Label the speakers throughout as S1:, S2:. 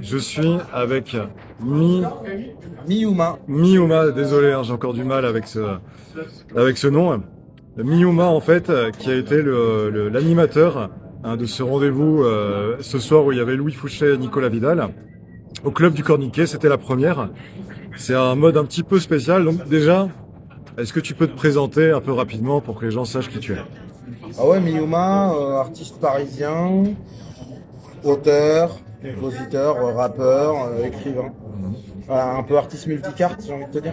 S1: Je suis avec Mi,
S2: Miyuma.
S1: Miyuma, désolé, hein, j'ai encore du mal avec ce nom. Miyuma, en fait, qui a été l'animateur de ce rendez-vous ce soir où il y avait Louis Fouché et Nicolas Vidal. Au Club du Corniquet, c'était la première. C'est un mode un petit peu spécial. Donc déjà, est-ce que tu peux te présenter un peu rapidement pour que les gens sachent qui tu es?
S2: Ah ouais, Miyuma, artiste parisien, auteur, compositeur, rappeur, écrivain. Voilà, un peu artiste multicarte, j'ai envie de te dire.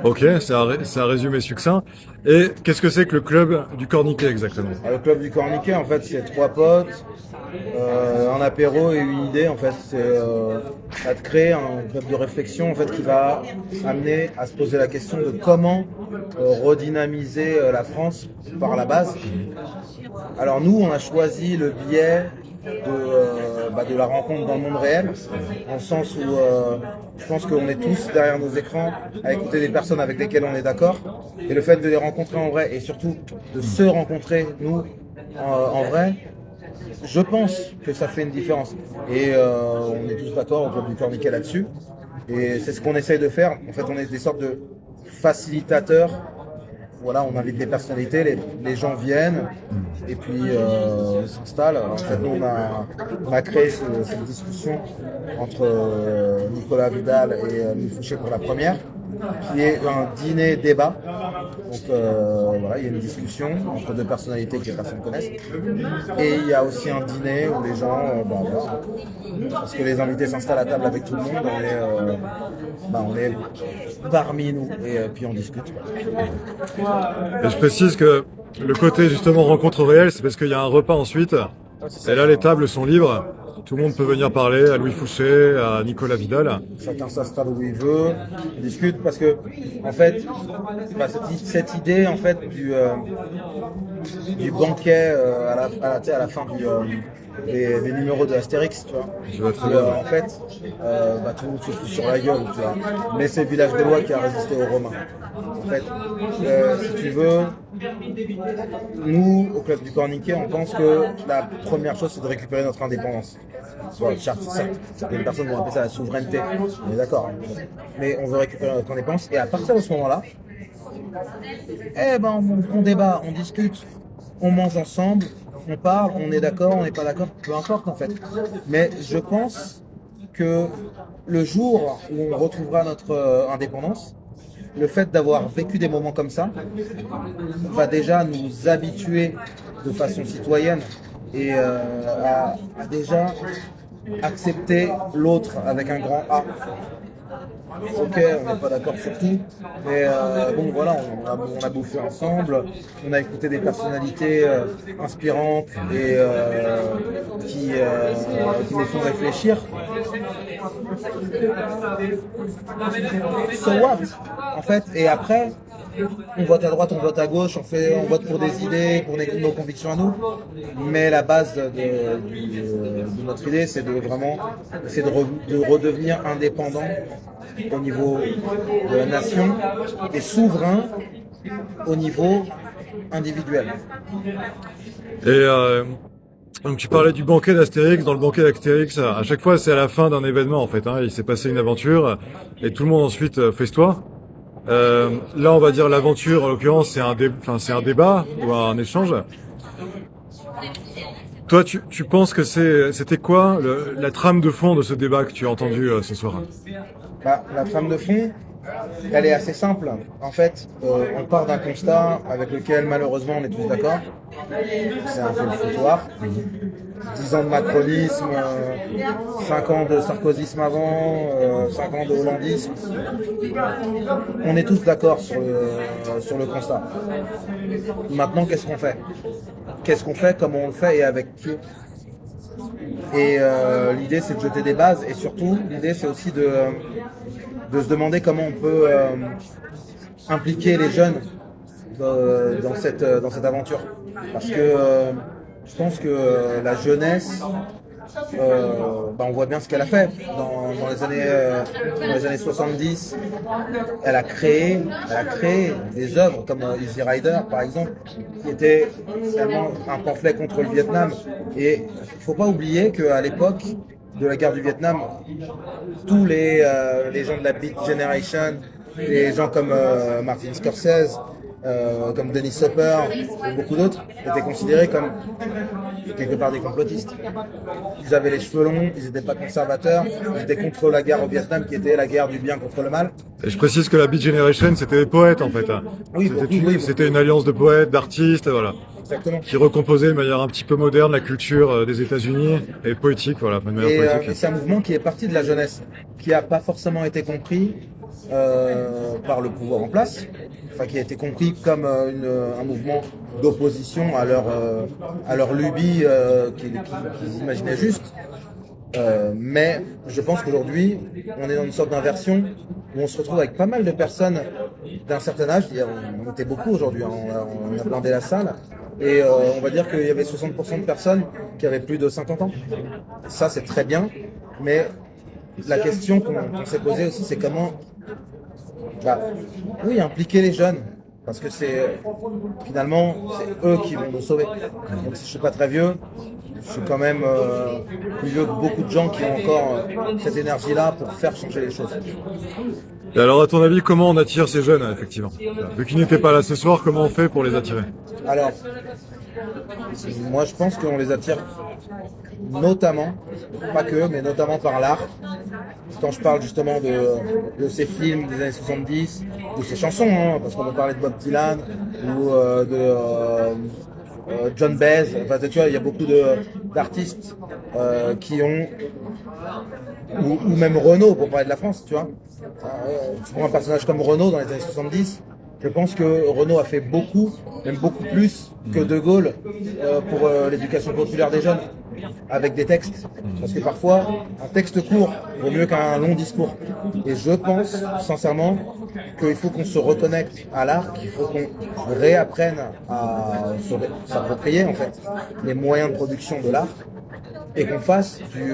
S1: Ok, c'est un résumé succinct. Et qu'est-ce que c'est que le Club du Corniquet exactement?
S2: Le club du Corniquet, en fait, c'est trois potes, un apéro et une idée. En fait, c'est de créer un club de réflexion en fait qui va amener à se poser la question de comment redynamiser la France par la base. Alors nous, on a choisi le biais de la rencontre dans le monde réel, en le sens où je pense qu'on est tous derrière nos écrans à écouter des personnes avec lesquelles on est d'accord, et le fait de les rencontrer en vrai, et surtout de se rencontrer, nous, en vrai, je pense que ça fait une différence. Et on est tous d'accord au Club du Corniquet là-dessus, et c'est ce qu'on essaye de faire. En fait, on est des sortes de facilitateurs. Voilà, on invite des personnalités, les gens viennent et puis on s'installe. En fait, nous, on a créé cette discussion entre Nicolas Vidal et Louis Fouché pour la première, qui est un dîner-débat. Donc voilà, il y a une discussion entre deux personnalités que les personnes connaissent. Et il y a aussi un dîner où les gens, voilà, parce que les invités s'installent à table avec tout le monde, on est parmi nous et puis on discute.
S1: Et je précise que le côté justement rencontre réelle, c'est parce qu'il y a un repas ensuite. Et là, les tables sont libres. Tout le monde peut venir parler à Louis Fouché, à Nicolas Vidal.
S2: Chacun s'installe où il veut, on discute parce que en fait, cette idée en fait du banquet à la fin des numéros de Astérix, tu vois.
S1: Je vois très bien.
S2: En fait, tout le monde se fout sur la gueule, tu vois. Mais c'est le village de Lois qui a résisté aux Romains. En fait, si tu veux, nous, au Club du Corniquet, on pense que la première chose, c'est de récupérer notre indépendance. Bon, certes, certaines personnes vont appeler ça la souveraineté, on est d'accord. Mais on veut récupérer notre indépendance, et à partir de ce moment-là, on débat, on discute, on mange ensemble, on parle, on est d'accord, on n'est pas d'accord, peu importe en fait. Mais je pense que le jour où on retrouvera notre indépendance, le fait d'avoir vécu des moments comme ça va déjà nous habituer de façon citoyenne et à déjà accepter l'autre avec un grand A. Ok, on n'est pas d'accord sur tout, mais bon voilà, on a bouffé ensemble, on a écouté des personnalités inspirantes et qui nous font réfléchir. So what? En fait, et après, on vote à droite, on vote à gauche, on vote pour des idées, pour nos convictions à nous. Mais la base de notre idée, c'est de vraiment essayer de redevenir indépendant au niveau de la nation et souverain au niveau individuel.
S1: Et donc tu parlais du banquet d'Astérix. Dans le banquet d'Astérix, à chaque fois, c'est à la fin d'un événement en fait. Hein. Il s'est passé une aventure et tout le monde ensuite festoie. Là, on va dire l'aventure, en l'occurrence, c'est un débat ou un échange. Toi, tu penses que c'était quoi la trame de fond de ce débat que tu as entendu ce soir?
S2: La trame de fond, elle est assez simple. En fait, on part d'un constat avec lequel malheureusement on est tous d'accord. C'est un peu le foutoir. 10 ans de macronisme, 5 ans de sarkozysme avant, 5 ans de hollandisme. On est tous d'accord sur le constat. Maintenant, qu'est-ce qu'on fait? Qu'est-ce qu'on fait, comment on le fait et avec qui? Et l'idée, c'est de jeter des bases et surtout, l'idée, c'est aussi de se demander comment on peut impliquer les jeunes dans cette aventure. Parce que je pense que la jeunesse, on voit bien ce qu'elle a fait dans les années 70. Elle a créé des œuvres comme Easy Rider par exemple, qui était finalement un pamphlet contre le Vietnam. Et il ne faut pas oublier qu'à l'époque, de la guerre du Vietnam, tous les gens de la Beat Generation, les gens comme Martin Scorsese, comme Dennis Hopper et beaucoup d'autres, étaient considérés comme quelque part des complotistes. Ils avaient les cheveux longs, ils n'étaient pas conservateurs, ils étaient contre la guerre au Vietnam qui était la guerre du bien contre le mal.
S1: Et je précise que la Beat Generation, c'était des poètes en fait.
S2: Oui,
S1: C'était une alliance de poètes, d'artistes, voilà,
S2: exactement.
S1: qui recomposait de manière un petit peu moderne la culture des États-Unis et poétique, voilà, de manière poétique.
S2: Et c'est un mouvement qui est parti de la jeunesse, qui n'a pas forcément été compris par le pouvoir en place, enfin qui a été compris comme un mouvement d'opposition à leur lubie qu'ils imaginaient juste. Mais je pense qu'aujourd'hui, on est dans une sorte d'inversion où on se retrouve avec pas mal de personnes d'un certain âge. On était beaucoup aujourd'hui, hein, on a blindé la salle. Et on va dire qu'il y avait 60% de personnes qui avaient plus de 50 ans. Ça, c'est très bien. Mais la question qu'on s'est posée aussi, c'est comment oui, impliquer les jeunes. Parce que finalement, c'est eux qui vont nous sauver. Donc si je suis pas très vieux, je suis quand même plus vieux que beaucoup de gens qui ont encore cette énergie-là pour faire changer les choses.
S1: Et alors, à ton avis, comment on attire ces jeunes, effectivement? Vu qu'ils n'étaient pas là ce soir, comment on fait pour les attirer?
S2: Alors, moi je pense qu'on les attire notamment, pas que, mais notamment par l'art. Quand je parle justement de ces films des années 70, de ces chansons, hein, parce qu'on peut parler de Bob Dylan ou John Baez, enfin, tu vois, il y a beaucoup d'artistes qui ont, ou même Renaud pour parler de la France, tu vois. Tu prends un personnage comme Renaud dans les années 70, je pense que Renaud a fait beaucoup, même beaucoup plus que De Gaulle pour l'éducation populaire des jeunes, avec des textes. Parce que parfois, un texte court vaut mieux qu'un long discours. Et je pense, sincèrement, qu'il faut qu'on se reconnecte à l'art, qu'il faut qu'on réapprenne à s'approprier, en fait, les moyens de production de l'art, et qu'on fasse du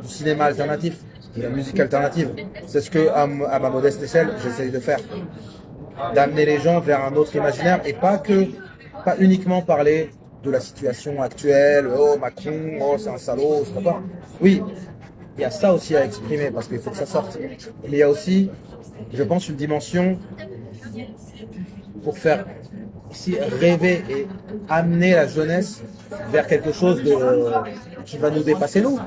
S2: cinéma alternatif, de la musique alternative. C'est ce que, à ma modeste échelle, j'essaye de faire. D'amener les gens vers un autre imaginaire et pas uniquement parler de la situation actuelle, oh Macron, oh c'est un salaud, je sais pas. Oui, il y a ça aussi à exprimer parce qu'il faut que ça sorte. Mais il y a aussi, je pense, une dimension pour faire aussi rêver et amener la jeunesse vers quelque chose qui va nous dépasser nous.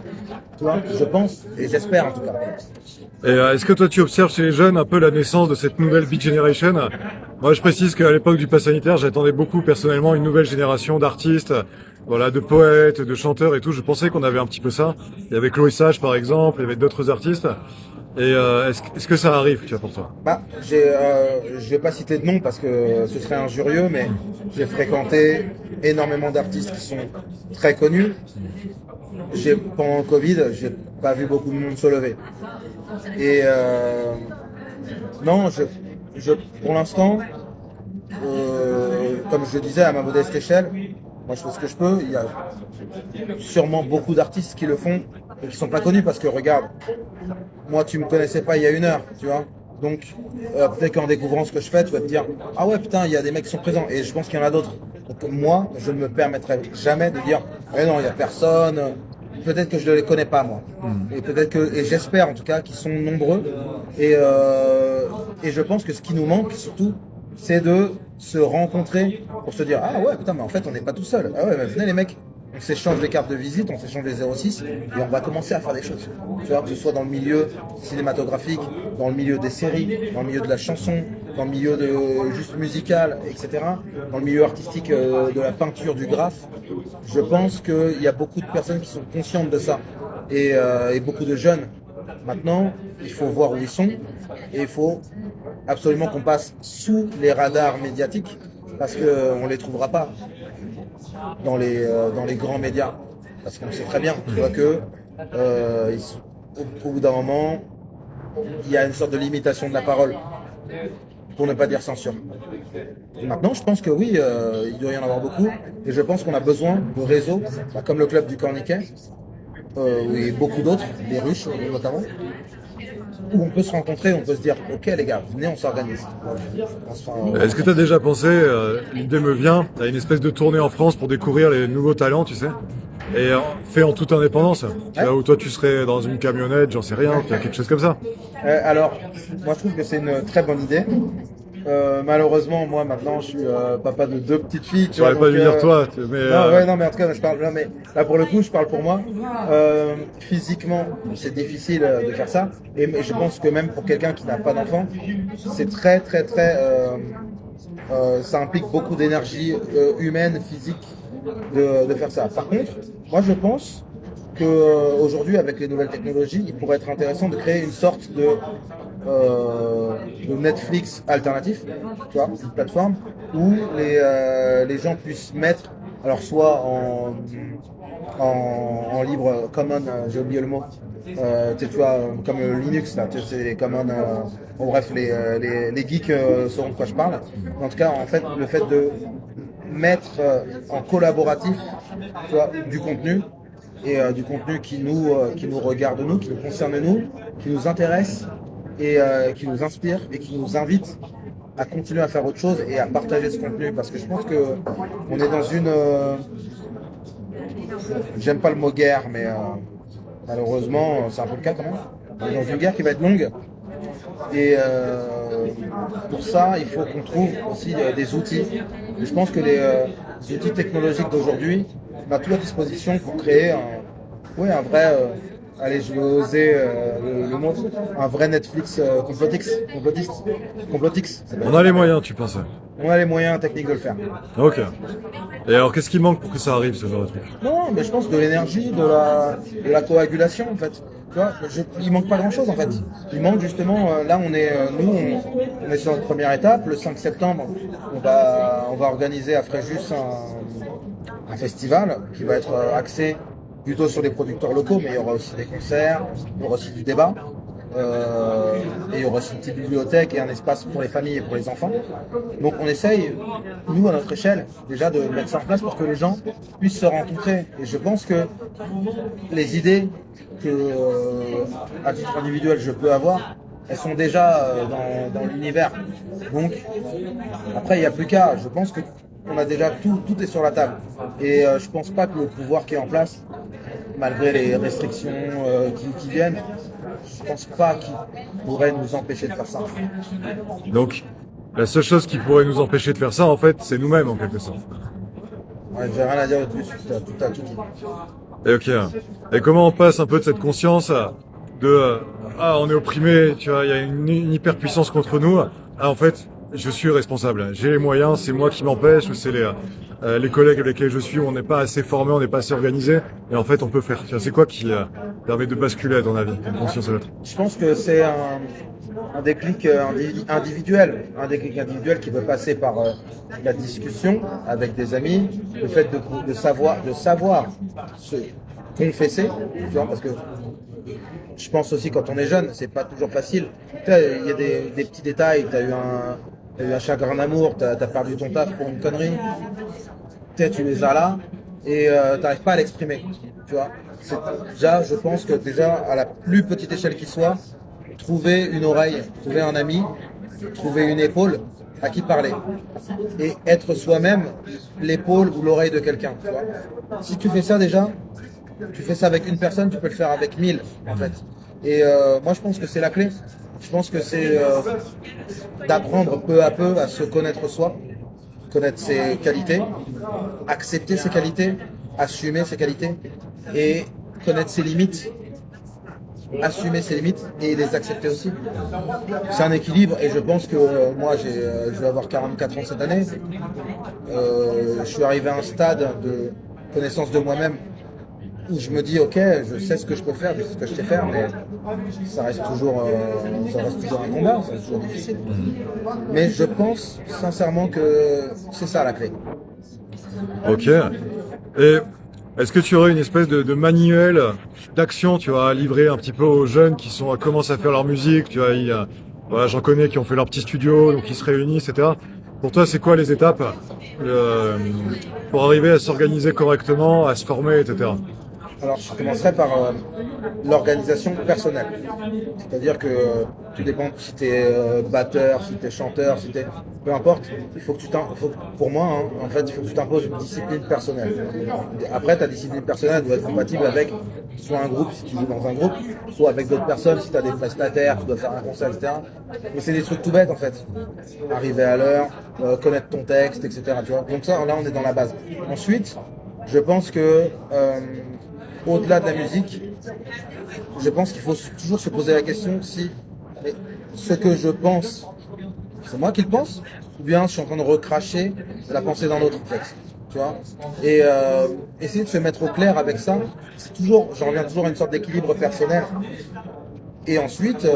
S2: Tu vois, je pense et j'espère en tout cas.
S1: Et est-ce que toi tu observes chez les jeunes un peu la naissance de cette nouvelle Beat Generation? Moi je précise qu'à l'époque du pass sanitaire, j'attendais beaucoup personnellement une nouvelle génération d'artistes, voilà, de poètes, de chanteurs et tout. Je pensais qu'on avait un petit peu ça. Il y avait Chloé Sage par exemple, il y avait d'autres artistes. Et est-ce que ça arrive, tu vois, pour toi?
S2: Je vais pas citer de nom parce que ce serait injurieux, mais j'ai fréquenté énormément d'artistes qui sont très connus. Pendant le Covid, j'ai pas vu beaucoup de monde se lever. Et non, pour l'instant, comme je le disais à ma modeste échelle, moi je fais ce que je peux. Il y a sûrement beaucoup d'artistes qui le font et qui sont pas connus parce que regarde, moi tu me connaissais pas il y a 1 heure, tu vois. Donc peut-être qu'en découvrant ce que je fais, tu vas te dire ah ouais putain il y a des mecs qui sont présents et je pense qu'il y en a d'autres. Donc moi je ne me permettrai jamais de dire eh non il y a personne. Peut-être que je ne les connais pas moi. Et j'espère en tout cas qu'ils sont nombreux. Et je pense que ce qui nous manque surtout, c'est de se rencontrer pour se dire ah ouais putain mais en fait on n'est pas tout seul. Ah ouais mais venez les mecs, on s'échange les cartes de visite, on s'échange les 06 et on va commencer à faire des choses. Tu vois, que ce soit dans le milieu cinématographique, dans le milieu des séries, dans le milieu de la chanson, dans le milieu juste musical, etc. Dans le milieu artistique de la peinture, du graphe. Je pense qu'il y a beaucoup de personnes qui sont conscientes de ça et beaucoup de jeunes. Maintenant, il faut voir où ils sont et il faut absolument qu'on passe sous les radars médiatiques parce qu'on ne les trouvera pas dans les grands médias. Parce qu'on sait très bien, tu vois que au bout d'un moment, il y a une sorte de limitation de la parole, pour ne pas dire censure. Maintenant, je pense que oui, il doit y en avoir beaucoup, et je pense qu'on a besoin de réseaux, comme le club du Corniquet, et beaucoup d'autres, les Ruches notamment, où on peut se rencontrer, on peut se dire ok les gars, venez on s'organise.
S1: Est-ce que tu as déjà pensé, l'idée me vient, à une espèce de tournée en France pour découvrir les nouveaux talents, tu sais? et fait en toute indépendance. Tu vois, où toi tu serais dans une camionnette, j'en sais rien, quelque chose comme ça.
S2: Alors, moi je trouve que c'est une très bonne idée. Malheureusement, moi maintenant je suis papa de 2 petites filles. Tu vois,
S1: J'aurais pas dû dire toi, mais
S2: non, ouais, non, mais en tout cas, je parle. Non, mais là pour le coup, je parle pour moi. Physiquement, c'est difficile de faire ça, et je pense que même pour quelqu'un qui n'a pas d'enfant, c'est très, très, très. Ça implique beaucoup d'énergie humaine, physique, de faire ça. Par contre, moi je pense que aujourd'hui, avec les nouvelles technologies, il pourrait être intéressant de créer une sorte de Netflix alternatif, tu vois, une plateforme où les gens puissent mettre, alors soit en libre common, j'ai oublié le mot, tu vois, comme Linux, là, tu sais, c'est les common, bon, bref, les geeks sauront de quoi je parle. En tout cas, en fait, le fait de mettre en collaboratif, tu vois, du contenu, et du contenu qui nous regarde nous, qui nous concerne nous, qui nous intéresse et qui nous inspire et qui nous invite à continuer à faire autre chose et à partager ce contenu, parce que je pense que on est dans une j'aime pas le mot guerre, mais malheureusement c'est un peu le cas quand même. On est dans une guerre qui va être longue, et pour ça il faut qu'on trouve aussi des outils. Et je pense que les outils technologiques d'aujourd'hui, on a tout à disposition pour créer un vrai, allez, je vais oser le mot, un vrai Netflix complotiste.
S1: on a les moyens, tu penses?
S2: On a les moyens techniques de le faire.
S1: Ok. Et alors, qu'est-ce qui manque pour que ça arrive, ce genre de truc?
S2: Non, mais je pense de l'énergie, de la coagulation en fait. Tu vois, il manque pas grand-chose en fait. Il manque justement, là on est, on est sur notre première étape. Le 5 septembre, on va organiser à Fréjus un festival qui va être axé plutôt sur les producteurs locaux, mais il y aura aussi des concerts, il y aura aussi du débat. Et il y aura aussi une petite bibliothèque et un espace pour les familles et pour les enfants. Donc on essaye, nous à notre échelle, déjà de mettre ça en place pour que les gens puissent se rencontrer. Et je pense que les idées que, à titre individuel, je peux avoir, elles sont déjà dans l'univers. Donc après, il n'y a plus qu'à. Je pense que on a déjà tout est sur la table. Et je pense pas que le pouvoir qui est en place, malgré les restrictions qui viennent, je pense pas qu'il pourrait nous empêcher de faire ça.
S1: Donc, la seule chose qui pourrait nous empêcher de faire ça, en fait, c'est nous-mêmes, en quelque sorte.
S2: Ouais, j'ai rien à dire de plus, tout dit.
S1: Et ok. Et comment on passe un peu de cette conscience de on est opprimé, tu vois, il y a une hyperpuissance contre nous. Ah, en fait, je suis responsable. J'ai les moyens, c'est moi qui m'empêche, ou c'est les collègues avec lesquels je suis, on n'est pas assez formés, on n'est pas assez organisé. Et en fait, on peut faire. Tu vois, c'est quoi qui permet de basculer à ton avis, une conscience à l'autre?
S2: Je pense que c'est un déclic individuel, qui peut passer par la discussion avec des amis, le fait de savoir se confesser, tu vois, parce que je pense aussi quand on est jeune, c'est pas toujours facile. Tu sais, il y a des petits détails, t'as eu un chagrin d'amour, t'as perdu ton taf pour une connerie, tu les as là et t'arrives pas à l'exprimer, tu vois. Déjà, je pense que déjà à la plus petite échelle qui soit, trouver une oreille, trouver un ami, trouver une épaule à qui parler et être soi-même l'épaule ou l'oreille de quelqu'un, tu vois. Si tu fais ça déjà, tu fais ça avec une personne, tu peux le faire avec 1000 en fait. Et moi je pense que c'est la clé. Je pense que c'est d'apprendre peu à peu à se connaître soi, connaître ses qualités, accepter ses qualités, assumer ses qualités et connaître ses limites, assumer ses limites et les accepter aussi. C'est un équilibre et je pense que moi je vais avoir 44 ans cette année. Je suis arrivé à un stade de connaissance de moi-même où je me dis ok, je sais ce que je peux faire, je sais ce que je sais faire, mais ça reste toujours un combat, ça reste toujours difficile. Mais je pense sincèrement que c'est ça la clé.
S1: Ok. Et est-ce que tu aurais une espèce de manuel d'action, tu vois, à livrer un petit peu aux jeunes qui commencent à faire leur musique, tu vois, voilà, j'en connais qui ont fait leur petit studio, donc ils se réunissent, etc. Pour toi, c'est quoi les étapes pour arriver à s'organiser correctement, à se former, etc.
S2: Alors, je commencerai par l'organisation personnelle. C'est-à-dire que tout dépend si tu es batteur, si tu es chanteur, si t'es... peu importe, il faut que pour moi, hein, en fait, il faut que tu t'imposes une discipline personnelle. Après, ta discipline personnelle doit être compatible avec soit un groupe, si tu joues dans un groupe, soit avec d'autres personnes, si tu as des prestataires, tu dois faire un concert, etc. Mais c'est des trucs tout bêtes, en fait. Arriver à l'heure, connaître ton texte, etc. Tu vois. Donc ça, là, on est dans la base. Ensuite, je pense que au-delà de la musique, je pense qu'il faut toujours se poser la question si ce que je pense, c'est moi qui le pense, ou bien je suis en train de recracher la pensée d'un autre en fait. Tu vois. Et essayer de se mettre au clair avec ça, c'est toujours, j'en reviens toujours à une sorte d'équilibre personnel. Et ensuite,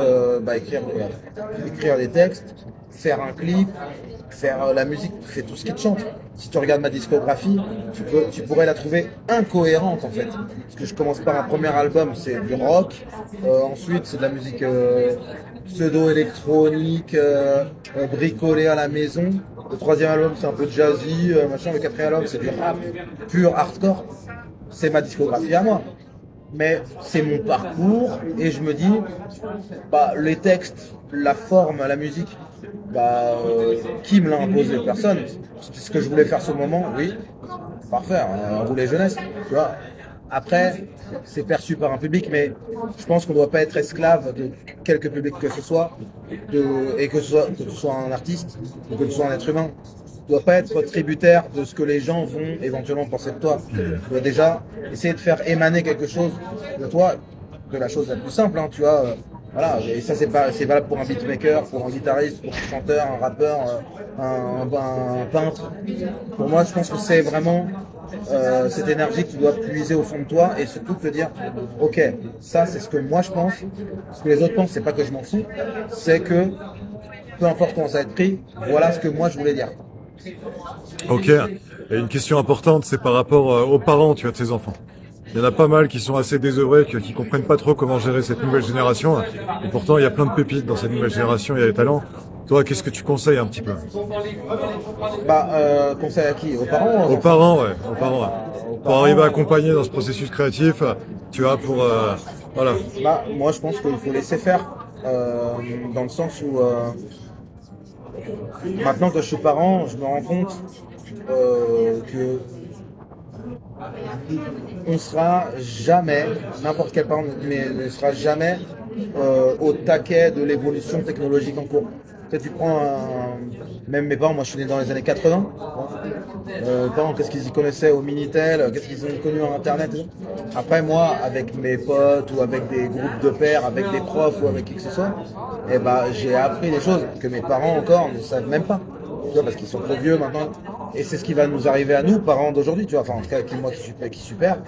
S2: écrire des textes, faire un clip, faire la musique, fais tout ce qui te chante. Si tu regardes ma discographie, tu pourrais la trouver incohérente en fait. Parce que je commence par un premier album, c'est du rock. Ensuite, c'est de la musique pseudo-électronique, bricolée à la maison. Le troisième album, c'est un peu jazzy, machin. Le quatrième album, c'est du rap pur hardcore. C'est ma discographie à moi. Mais c'est mon parcours et je me dis, les textes, la forme, la musique, qui me l'a imposé? Personne. C'est ce que je voulais faire ce moment, oui, parfait, rouler jeunesse, tu vois. Après, c'est perçu par un public, mais je pense qu'on ne doit pas être esclave de quelque public que ce soit, et que tu sois un artiste ou que tu sois un être humain. Tu ne dois pas être tributaire de ce que les gens vont éventuellement penser de toi. Tu dois déjà essayer de faire émaner quelque chose de toi, de la chose la plus simple, hein, tu vois. Voilà, et ça c'est valable pour un beatmaker, pour un guitariste, pour un chanteur, un rappeur, un peintre. Pour moi, je pense que c'est vraiment cette énergie que tu dois puiser au fond de toi et surtout te dire, ok, ça c'est ce que moi je pense, ce que les autres pensent, c'est pas que je m'en fous, c'est que peu importe comment ça va être pris, voilà ce que moi je voulais dire.
S1: Ok. Et une question importante, c'est par rapport aux parents, tu vois, de tes enfants. Il y en a pas mal qui sont assez désœuvrés, qui comprennent pas trop comment gérer cette nouvelle génération. Et pourtant, il y a plein de pépites dans cette nouvelle génération, il y a des talents. Toi, qu'est-ce que tu conseilles un petit peu?
S2: Conseil à qui? Aux parents?
S1: Aux parents, ouais. Aux parents, ouais. Pour arriver à accompagner dans ce processus créatif, tu vois, voilà.
S2: Moi, je pense qu'il faut laisser faire, dans le sens où maintenant que je suis parent, je me rends compte que on sera jamais, n'importe quel parent ne sera jamais au taquet de l'évolution technologique en cours. Tu prends même mes parents, moi je suis né dans les années 80. Mes parents, qu'est-ce qu'ils y connaissaient au Minitel, qu'est-ce qu'ils ont connu en Internet. Après moi, avec mes potes ou avec des groupes de pairs, avec des profs ou avec qui que ce soit, j'ai appris des choses que mes parents encore ne savent même pas. Tu vois, parce qu'ils sont trop vieux maintenant. Et c'est ce qui va nous arriver à nous, parents d'aujourd'hui, tu vois. Enfin, en tout cas, moi qui suis père,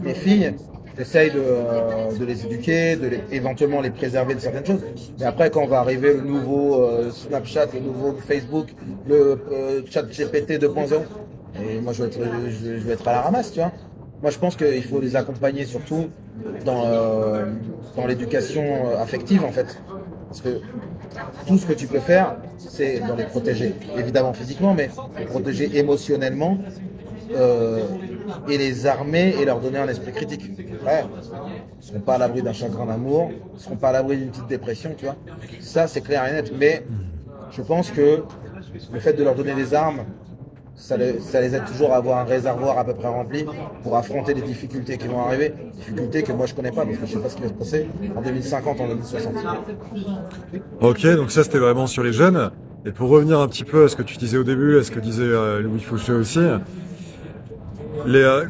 S2: mes filles, j'essaye de les éduquer, éventuellement les préserver de certaines choses. Mais après, quand va arriver le nouveau Snapchat, le nouveau Facebook, le chat GPT 2.0, et moi je vais être à la ramasse, tu vois. Moi je pense qu'il faut les accompagner surtout dans l'éducation affective en fait. Parce que tout ce que tu peux faire, c'est dans les protéger, évidemment physiquement, mais les protéger émotionnellement et les armer et leur donner un esprit critique. Ouais, ils ne seront pas à l'abri d'un chagrin d'amour, ils ne seront pas à l'abri d'une petite dépression, tu vois. Ça, c'est clair et net. Mais je pense que le fait de leur donner des armes, ça les aide toujours à avoir un réservoir à peu près rempli pour affronter les difficultés qui vont arriver. Difficultés que moi je connais pas parce que je sais pas ce qui va se passer en 2050, en 2060.
S1: Ok, donc ça c'était vraiment sur les jeunes. Et pour revenir un petit peu à ce que tu disais au début, à ce que disait Louis Fouché aussi,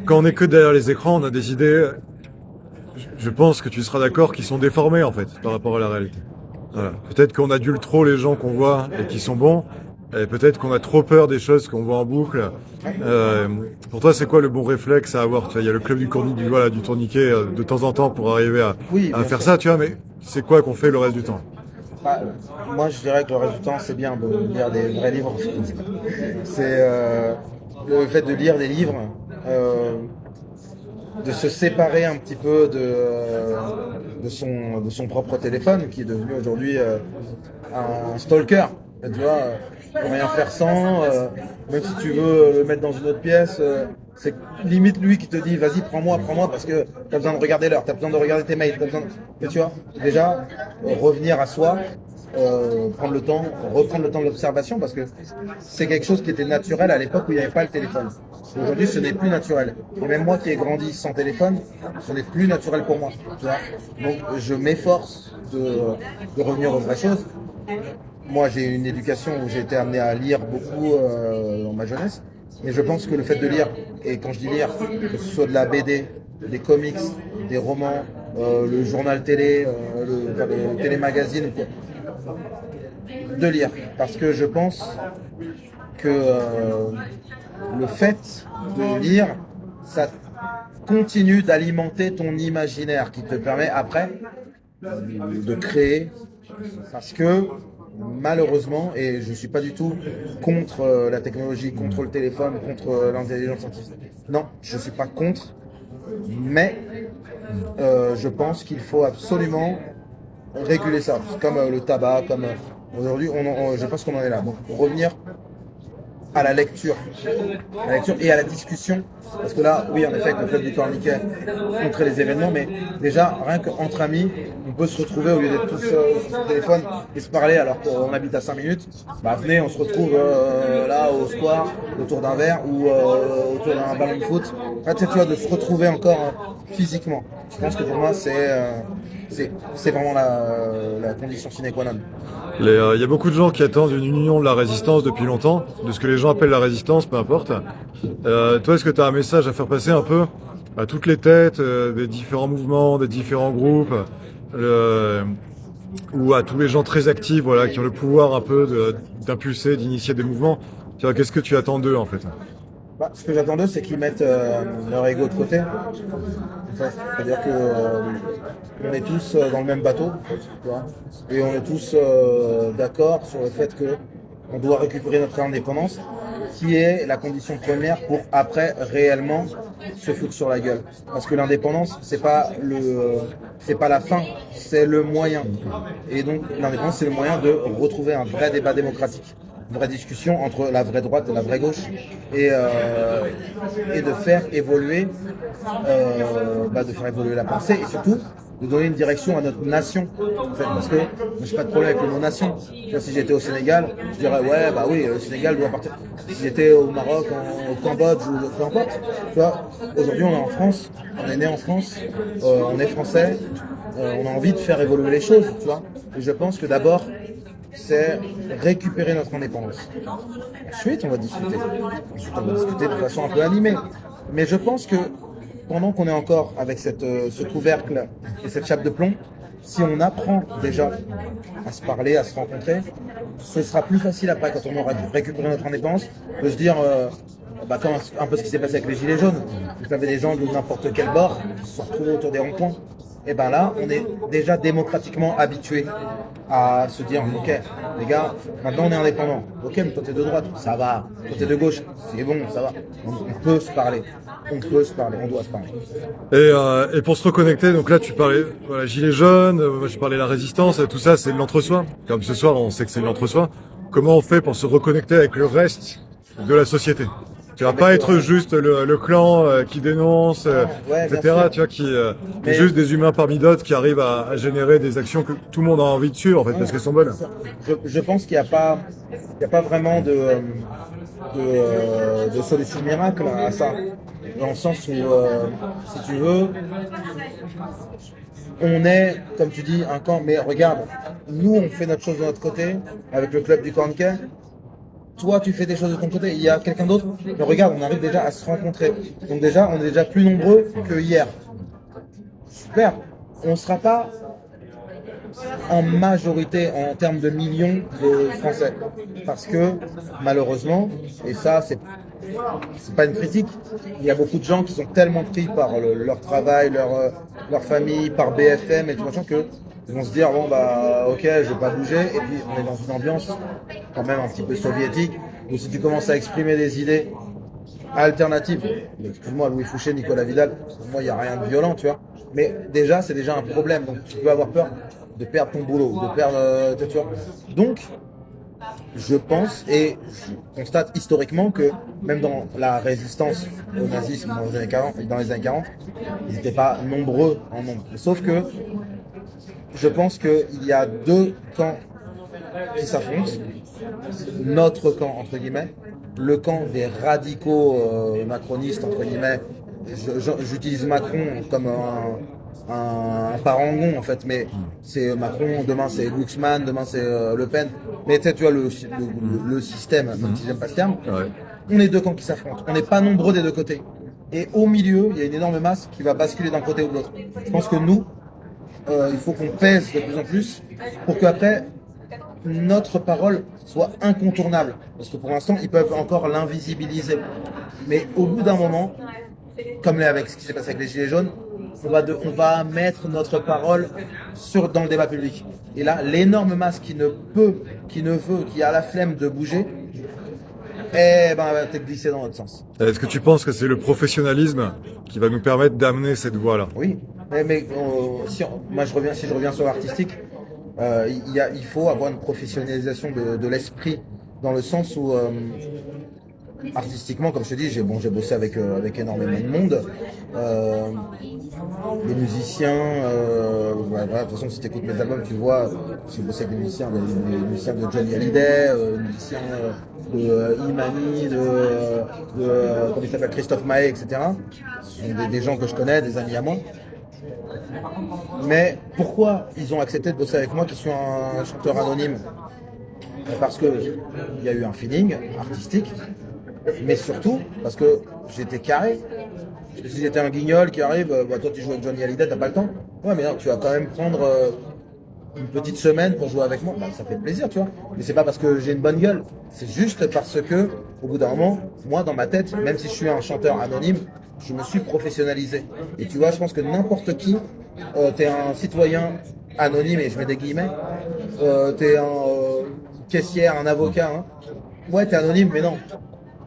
S1: quand on est que derrière les écrans, on a des idées, je pense que tu seras d'accord, qui sont déformées en fait par rapport à la réalité. Voilà. Peut-être qu'on adule trop les gens qu'on voit et qui sont bons, et peut-être qu'on a trop peur des choses qu'on voit en boucle. Pour toi, c'est quoi le bon réflexe à avoir? Tu vois, il y a le club du tourniquet de temps en temps pour arriver à faire ça, tu vois, mais c'est quoi qu'on fait le reste du temps?
S2: Moi, je dirais que le reste du temps, c'est bien de lire des vrais livres. C'est le fait de lire des livres, de se séparer un petit peu de son propre téléphone, qui est devenu aujourd'hui un stalker. Tu vois, pour rien faire sans, même si tu veux le mettre dans une autre pièce, C'est limite lui qui te dit vas-y prends-moi parce que t'as besoin de regarder l'heure, t'as besoin de regarder tes mails, t'as besoin de... Tu vois, déjà revenir à soi, prendre le temps, reprendre le temps de l'observation parce que c'est quelque chose qui était naturel à l'époque où il n'y avait pas le téléphone. Aujourd'hui, ce n'est plus naturel. Et même moi qui ai grandi sans téléphone, ce n'est plus naturel pour moi. Tu vois, donc je m'efforce de revenir aux vraies choses. Moi, j'ai une éducation où j'ai été amené à lire beaucoup dans ma jeunesse. Mais je pense que le fait de lire, et quand je dis lire, que ce soit de la BD, des comics, des romans, le journal télé, le télémagazine, quoi, de lire. Parce que je pense que le fait de lire, ça continue d'alimenter ton imaginaire qui te permet après de créer. Parce que malheureusement, et je ne suis pas du tout contre la technologie, contre le téléphone, contre l'intelligence artificielle. Non, je ne suis pas contre, mais je pense qu'il faut absolument réguler ça. C'est comme le tabac, comme aujourd'hui, je pense qu'on en est là. Donc, pour revenir à la lecture et à la discussion. Parce que là, oui, en effet, avec le club du Corniquet, montrer les événements, mais déjà, rien qu'entre amis, on peut se retrouver au lieu d'être tous sur le téléphone et se parler alors qu'on habite à 5 minutes. Bah, venez, on se retrouve là au square, autour d'un verre ou autour d'un ballon de foot. Là, tu vois, de se retrouver encore physiquement. Je pense que pour moi, c'est vraiment la condition sine qua non.
S1: Il y a beaucoup de gens qui attendent une union de la résistance depuis longtemps, de ce que les gens appellent la résistance, peu importe. Toi, est-ce que tu as un message à faire passer un peu à toutes les têtes des différents mouvements, des différents groupes, ou à tous les gens très actifs, voilà, qui ont le pouvoir un peu d'impulser, d'initier des mouvements? Tu vois, qu'est-ce que tu attends d'eux en fait?
S2: Bah, ce que j'attends d'eux, c'est qu'ils mettent leur ego de côté. C'est-à-dire que on est tous dans le même bateau, tu vois, et on est tous d'accord sur le fait que on doit récupérer notre indépendance, qui est la condition première pour après réellement se foutre sur la gueule. Parce que l'indépendance, c'est pas la fin, c'est le moyen. Et donc l'indépendance, c'est le moyen de retrouver un vrai débat démocratique, une vraie discussion entre la vraie droite et la vraie gauche, et de faire évoluer, la pensée et surtout de donner une direction à notre nation, en fait, parce que je n'ai pas de problème avec le mot nation. Tu vois, si j'étais au Sénégal, je dirais ouais, bah oui, le Sénégal doit partir. Si j'étais au Maroc, au Cambodge, ou peu importe, tu vois, aujourd'hui on est en France, on est né en France, on est français, on a envie de faire évoluer les choses, tu vois. Et je pense que d'abord, c'est récupérer notre indépendance. Ensuite, on va discuter. Ensuite, on va discuter de façon un peu animée. Mais je pense que pendant qu'on est encore avec ce couvercle et cette chape de plomb, si on apprend déjà à se parler, à se rencontrer, ce sera plus facile après, quand on aura récupéré notre indépendance, de se dire, comme un peu ce qui s'est passé avec les Gilets jaunes. Vous avez des gens de n'importe quel bord qui se sont retrouvés autour des ronds-points. Et ben là, on est déjà démocratiquement habitué à se dire, ok, les gars, maintenant on est indépendant. Ok, mais toi t'es de droite, ça va. Toi t'es de gauche, c'est bon, ça va. On peut se parler. On peut se parler, on doit se parler.
S1: Et pour se reconnecter, donc là tu parlais voilà, gilets jaunes, moi je parlais de la résistance, tout ça c'est de l'entre-soi. Comme ce soir on sait que c'est de l'entre-soi. Comment on fait pour se reconnecter avec le reste de la société? Tu vas pas être juste le clan qui dénonce,
S2: Ouais,
S1: etc. Tu vois, qui est juste des humains parmi d'autres qui arrivent à générer des actions que tout le monde a envie de suivre en fait, parce qu'elles sont bonnes.
S2: Je pense qu'il n'y a pas vraiment de solution miracle à ça. Dans le sens où, si tu veux, on est, comme tu dis, un camp, mais regarde, nous on fait notre chose de notre côté, avec le club du Corniquet. Toi, tu fais des choses de ton côté, il y a quelqu'un d'autre. Mais regarde, on arrive déjà à se rencontrer. Donc déjà, on est déjà plus nombreux que hier. Super. On ne sera pas en majorité en termes de millions de Français. Parce que, malheureusement, et ça, c'est pas une critique, il y a beaucoup de gens qui sont tellement pris par leur travail, leur famille, par BFM et tout machin que ils vont se dire bon bah ok je vais pas bouger et puis on est dans une ambiance quand même un petit peu soviétique où si tu commences à exprimer des idées alternatives, excuse-moi Louis Fouché, Nicolas Vidal, pour moi il n'y a rien de violent tu vois, mais déjà c'est déjà un problème donc tu peux avoir peur de perdre ton boulot, de perdre tu vois. Donc je pense et je constate historiquement que même dans la résistance au nazisme dans les années 40, ils n'étaient pas nombreux en nombre. Sauf que je pense qu'il y a deux camps qui s'affrontent. Notre camp, entre guillemets, le camp des radicaux macronistes, entre guillemets. J'utilise Macron comme un parangon en fait, mais c'est Macron, demain c'est Glucksmann, demain c'est Le Pen, mais tu vois le système, même si j'aime pas ce terme,
S1: Ouais.
S2: on est deux camps qui s'affrontent, on n'est pas nombreux des deux côtés. Et au milieu, il y a une énorme masse qui va basculer d'un côté ou de l'autre. Je pense que nous, il faut qu'on pèse de plus en plus pour qu'après, notre parole soit incontournable. Parce que pour l'instant, ils peuvent encore l'invisibiliser. Mais au bout d'un moment, comme avec ce qui s'est passé avec les Gilets jaunes, on va mettre notre parole dans le débat public. Et là, l'énorme masse qui ne veut, qui a la flemme de bouger, eh ben, va peut-être glisser dans notre sens.
S1: Est-ce que tu penses que c'est le professionnalisme qui va nous permettre d'amener cette voie-là?
S2: Oui, mais si je reviens sur l'artistique, il faut avoir une professionnalisation de l'esprit, dans le sens où artistiquement, comme je te dis, j'ai bossé avec énormément de monde. Des musiciens, voilà, de toute façon, si tu écoutes mes albums, tu vois, j'ai bossé avec des musiciens de Johnny Hallyday, des musiciens de Imani, comment il s'appelle, Christophe Maé, etc. Ce sont des gens que je connais, des amis à moi. Mais pourquoi ils ont accepté de bosser avec moi, qui suis un chanteur anonyme? Parce que il y a eu un feeling artistique, mais surtout parce que j'étais carré. Parce que si j'étais un guignol qui arrive, bah toi tu joues avec Johnny Hallyday, t'as pas le temps. Ouais, mais non, tu vas quand même prendre une petite semaine pour jouer avec moi. Bah, ça fait plaisir, tu vois. Mais c'est pas parce que j'ai une bonne gueule, c'est juste parce que, au bout d'un moment, moi dans ma tête, même si je suis un chanteur anonyme, je me suis professionnalisé. Et tu vois, je pense que n'importe qui, t'es un citoyen anonyme, et je mets des guillemets, t'es un caissière, un avocat, hein. Ouais, t'es anonyme, mais non.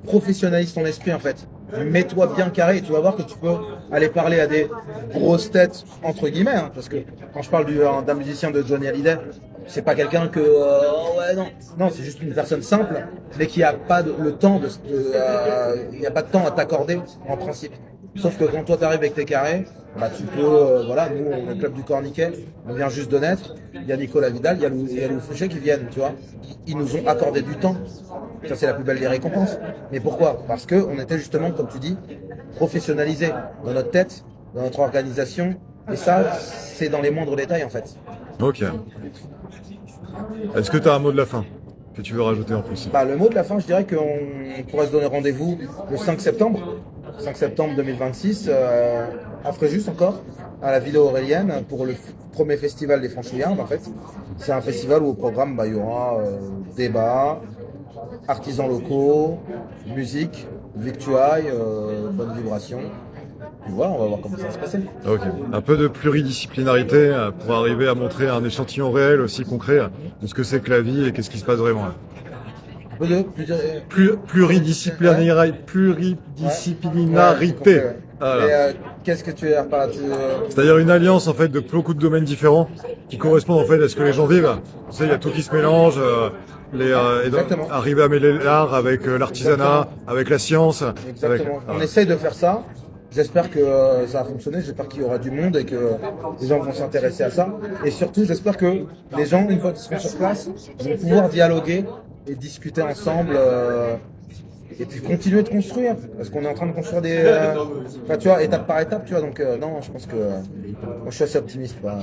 S2: Professionnalise ton esprit en fait. Mets-toi bien carré et tu vas voir que tu peux aller parler à des grosses têtes, entre guillemets, hein, parce que quand je parle d'un musicien de Johnny Hallyday, c'est pas quelqu'un que ouais non, c'est juste une personne simple, mais qui a pas le temps il y a pas de temps à t'accorder en principe. Sauf que quand toi t'arrives avec tes carrés, bah tu peux, voilà, nous on est le club du Corniquet, on vient juste de naître, il y a Nicolas Vidal, il y a Lou Fouché qui viennent, tu vois, ils nous ont accordé du temps. Ça c'est la plus belle des récompenses. Mais pourquoi? Parce que on était justement, comme tu dis, professionnalisés dans notre tête, dans notre organisation, et ça c'est dans les moindres détails en fait.
S1: Ok. Est-ce que tu as un mot de la fin que tu veux rajouter en plus?
S2: Bah, le mot de la fin, je dirais qu'on pourrait se donner rendez-vous le 5 septembre 2026, à Fréjus encore, à la Villa Aurélienne, pour le premier festival des Franchouillards en fait. C'est un festival où au programme, bah, il y aura débat, artisans locaux, musique, victuailles, bonne vibration. Et voilà, on va voir comment ça va se passer.
S1: Ok. Un peu de pluridisciplinarité pour arriver à montrer un échantillon réel aussi concret de ce que c'est que la vie et qu'est-ce qui se passe vraiment.
S2: Un peu de
S1: Pluridisciplinarité.
S2: Ouais,
S1: Voilà.
S2: et qu'est-ce que tu veux dire par là?
S1: C'est-à-dire une alliance en fait de beaucoup de domaines différents qui correspondent en fait à ce que les gens vivent. Tu sais, il y a tout qui se mélange. Et donc,
S2: Exactement.
S1: arriver à mêler l'art avec l'artisanat, avec la science.
S2: Exactement.
S1: Avec,
S2: On essaye de faire ça. J'espère que ça va fonctionner. J'espère qu'il y aura du monde et que les gens vont s'intéresser à ça. Et surtout, j'espère que les gens, une fois qu'ils seront sur place, vont pouvoir dialoguer et discuter ensemble. Et puis continuer de construire. Parce qu'on est en train de construire enfin, tu vois, étape par étape, tu vois. Donc, non, je pense que moi, je suis assez optimiste. Bah.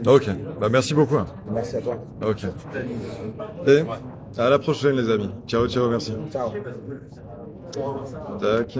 S1: Ok. Bah, merci beaucoup.
S2: Merci à toi.
S1: Ok. Et à la prochaine, les amis. Ciao, ciao, merci.
S2: Ciao.
S1: Tac.